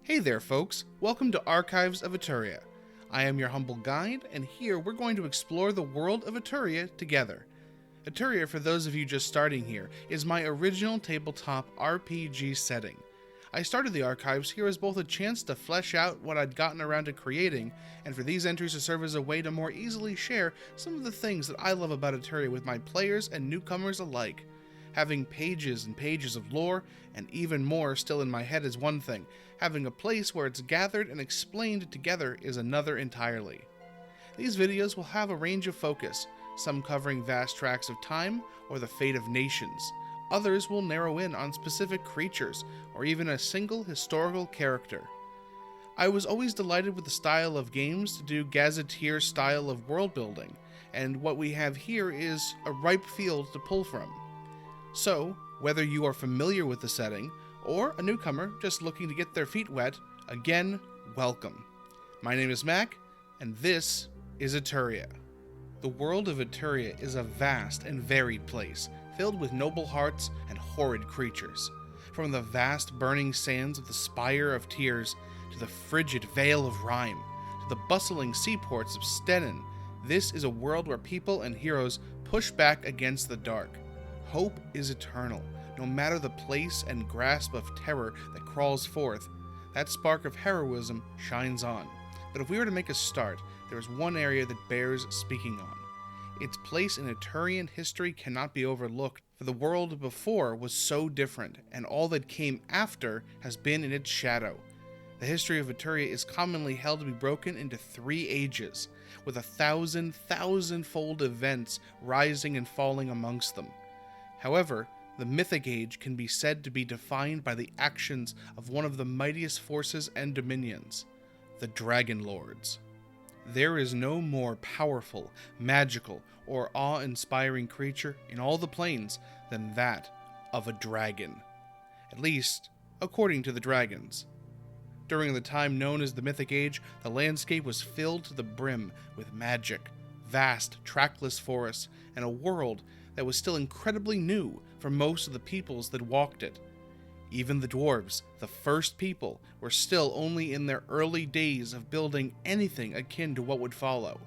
Hey there folks, welcome to Archives of Eturia. I am your humble guide, and here we're going to explore the world of Eturia together. Eturia, for those of you just starting here, is my original tabletop RPG setting. I started the archives here as both a chance to flesh out what I'd gotten around to creating, and for these entries to serve as a way to more easily share some of the things that I love about Eturia with my players and newcomers alike. Having pages and pages of lore, and even more still in my head is one thing. Having a place where it's gathered and explained together is another entirely. These videos will have a range of focus, some covering vast tracts of time or the fate of nations. Others will narrow in on specific creatures or even a single historical character. I was always delighted with the style of games to do gazetteer style of world building, and what we have here is a ripe field to pull from. So, whether you are familiar with the setting, or a newcomer just looking to get their feet wet, again, welcome. My name is Mac, and this is Eturia. The world of Eturia is a vast and varied place, filled with noble hearts and horrid creatures. From the vast burning sands of the Spire of Tears, to the frigid Vale of Rime, to the bustling seaports of Stennin, this is a world where people and heroes push back against the dark. Hope is eternal, no matter the place and grasp of terror that crawls forth. That spark of heroism shines on. But if we were to make a start, there is one area that bears speaking on. Its place in Eturian history cannot be overlooked, for the world before was so different, and all that came after has been in its shadow. The history of Eturia is commonly held to be broken into 3 ages, with 1,000,000-fold events rising and falling amongst them. However, the Mythic Age can be said to be defined by the actions of one of the mightiest forces and dominions, the Dragon Lords. There is no more powerful, magical, or awe-inspiring creature in all the planes than that of a dragon. At least, according to the dragons. During the time known as the Mythic Age, the landscape was filled to the brim with magic, vast, trackless forests, and a world that was still incredibly new for most of the peoples that walked it. Even the dwarves, the first people, were still only in their early days of building anything akin to what would follow.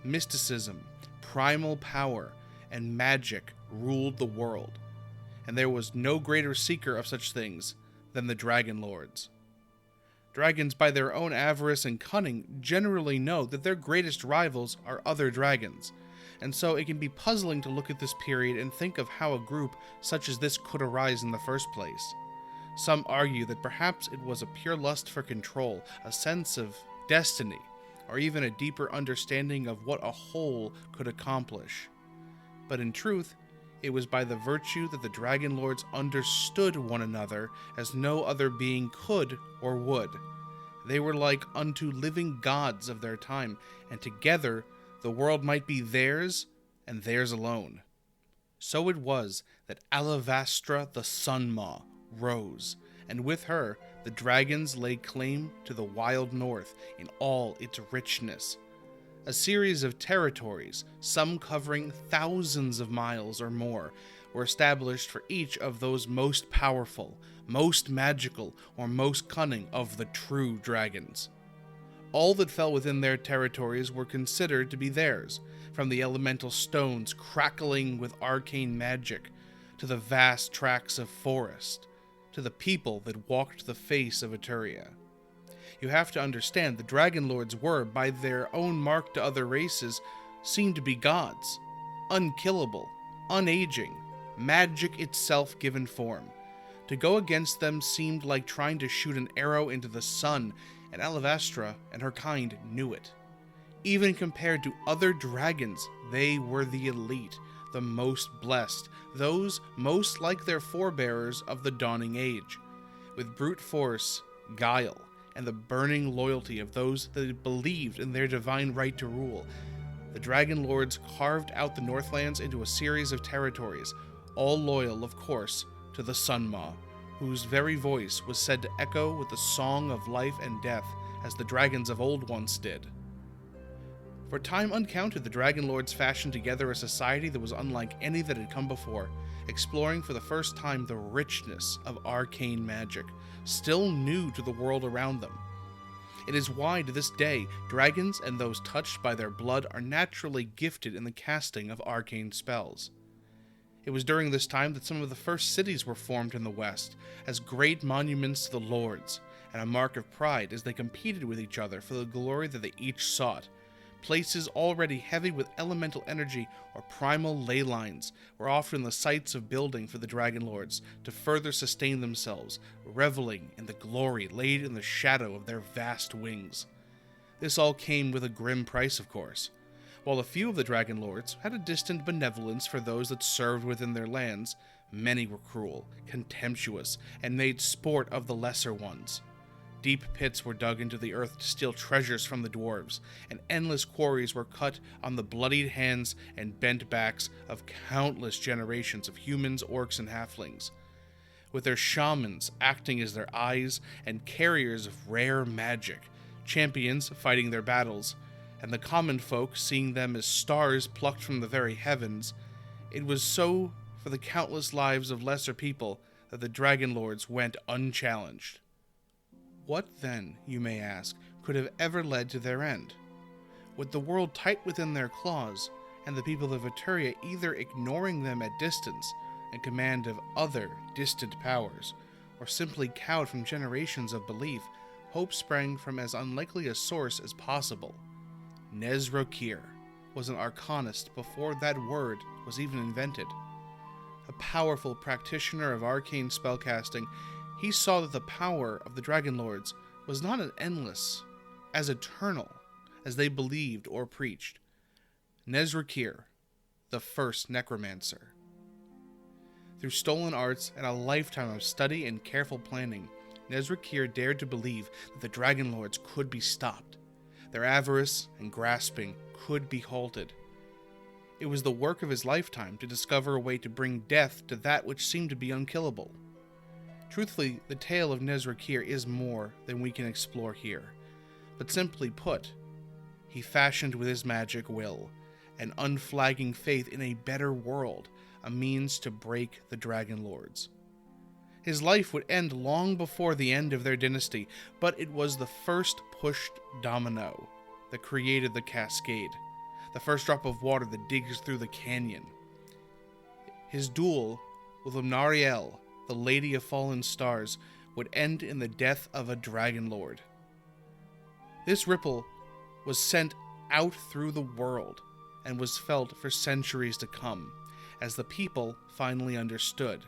Mysticism, primal power, and magic ruled the world, and there was no greater seeker of such things than the Dragon Lords. Dragons, by their own avarice and cunning, generally know that their greatest rivals are other dragons, and so it can be puzzling to look at this period and think of how a group such as this could arise in the first place. Some argue that perhaps it was a pure lust for control, a sense of destiny, or even a deeper understanding of what a whole could accomplish. But in truth, it was by the virtue that the Dragon Lords understood one another as no other being could or would. They were like unto living gods of their time, and together the world might be theirs, and theirs alone. So it was that Alavastra the Sun Maw rose, and with her the dragons laid claim to the wild north in all its richness. A series of territories, some covering thousands of miles or more, were established for each of those most powerful, most magical, or most cunning of the true dragons. All that fell within their territories were considered to be theirs, from the elemental stones crackling with arcane magic, to the vast tracts of forest, to the people that walked the face of Eturia. You have to understand, the Dragon Lords were, by their own mark to other races, seen to be gods, unkillable, unaging, magic itself given form. To go against them seemed like trying to shoot an arrow into the sun, and Alavastra and her kind knew it. Even compared to other dragons, they were the elite, the most blessed, those most like their forebearers of the dawning age. With brute force, guile, and the burning loyalty of those that believed in their divine right to rule, the Dragon Lords carved out the Northlands into a series of territories, all loyal, of course, to the Sun Maw, whose very voice was said to echo with the song of life and death, as the dragons of old once did. For time uncounted, the Dragon Lords fashioned together a society that was unlike any that had come before, exploring for the first time the richness of arcane magic, still new to the world around them. It is why, to this day, dragons and those touched by their blood are naturally gifted in the casting of arcane spells. It was during this time that some of the first cities were formed in the West, as great monuments to the lords, and a mark of pride as they competed with each other for the glory that they each sought. Places already heavy with elemental energy or primal ley lines were often the sites of building for the Dragon Lords to further sustain themselves, reveling in the glory laid in the shadow of their vast wings. This all came with a grim price, of course. While a few of the Dragon Lords had a distant benevolence for those that served within their lands, many were cruel, contemptuous, and made sport of the lesser ones. Deep pits were dug into the earth to steal treasures from the dwarves, and endless quarries were cut on the bloodied hands and bent backs of countless generations of humans, orcs, and halflings, with their shamans acting as their eyes and carriers of rare magic, champions fighting their battles, and the common folk seeing them as stars plucked from the very heavens. It was so for the countless lives of lesser people that the Dragon Lords went unchallenged. What then, you may ask, could have ever led to their end? With the world tight within their claws, and the people of Eturia either ignoring them at distance in command of other distant powers, or simply cowed from generations of belief, hope sprang from as unlikely a source as possible. Nezrokir was an arcanist before that word was even invented. A powerful practitioner of arcane spellcasting, he saw that the power of the Dragon Lords was not as endless, as eternal, as they believed or preached. Nezrokir, the first necromancer. Through stolen arts and a lifetime of study and careful planning, Nezrokir dared to believe that the Dragon Lords could be stopped. Their avarice and grasping could be halted. It was the work of his lifetime to discover a way to bring death to that which seemed to be unkillable. Truthfully, the tale of Nezrokir is more than we can explore here. But simply put, he fashioned with his magic will, an unflagging faith in a better world, a means to break the Dragon Lords. His life would end long before the end of their dynasty, but it was the first pushed domino that created the cascade, the first drop of water that digs through the canyon. His duel with Lunariel, the Lady of Fallen Stars, would end in the death of a Dragon Lord. This ripple was sent out through the world and was felt for centuries to come, as the people finally understood.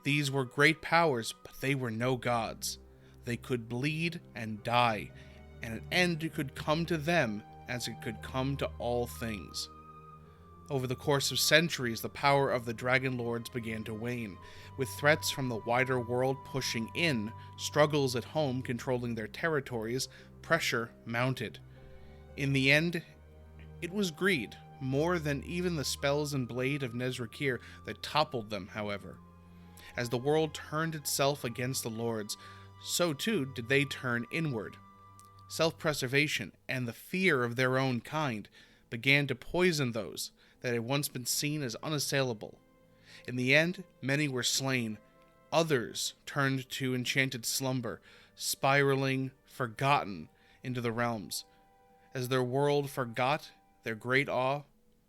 These were great powers, but they were no gods. They could bleed and die, and an end could come to them as it could come to all things. Over the course of centuries, the power of the Dragon Lords began to wane, with threats from the wider world pushing in, struggles at home controlling their territories, pressure mounted. In the end, it was greed, more than even the spells and blade of Nezrokir, that toppled them, however. As the world turned itself against the Lords, so too did they turn inward. Self-preservation and the fear of their own kind began to poison those that had once been seen as unassailable. In the end, many were slain. Others turned to enchanted slumber, spiraling, forgotten, into the realms, as their world forgot their great awe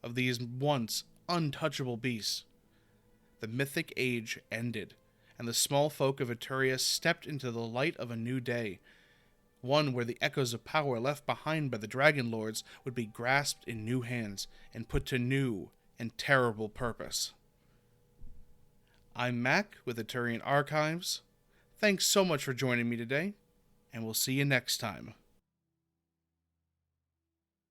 of these once untouchable beasts. The mythic age ended, and the small folk of Eturia stepped into the light of a new day, one where the echoes of power left behind by the Dragon Lords would be grasped in new hands and put to new and terrible purpose. I'm Mac with Eturian Archives. Thanks so much for joining me today, and we'll see you next time.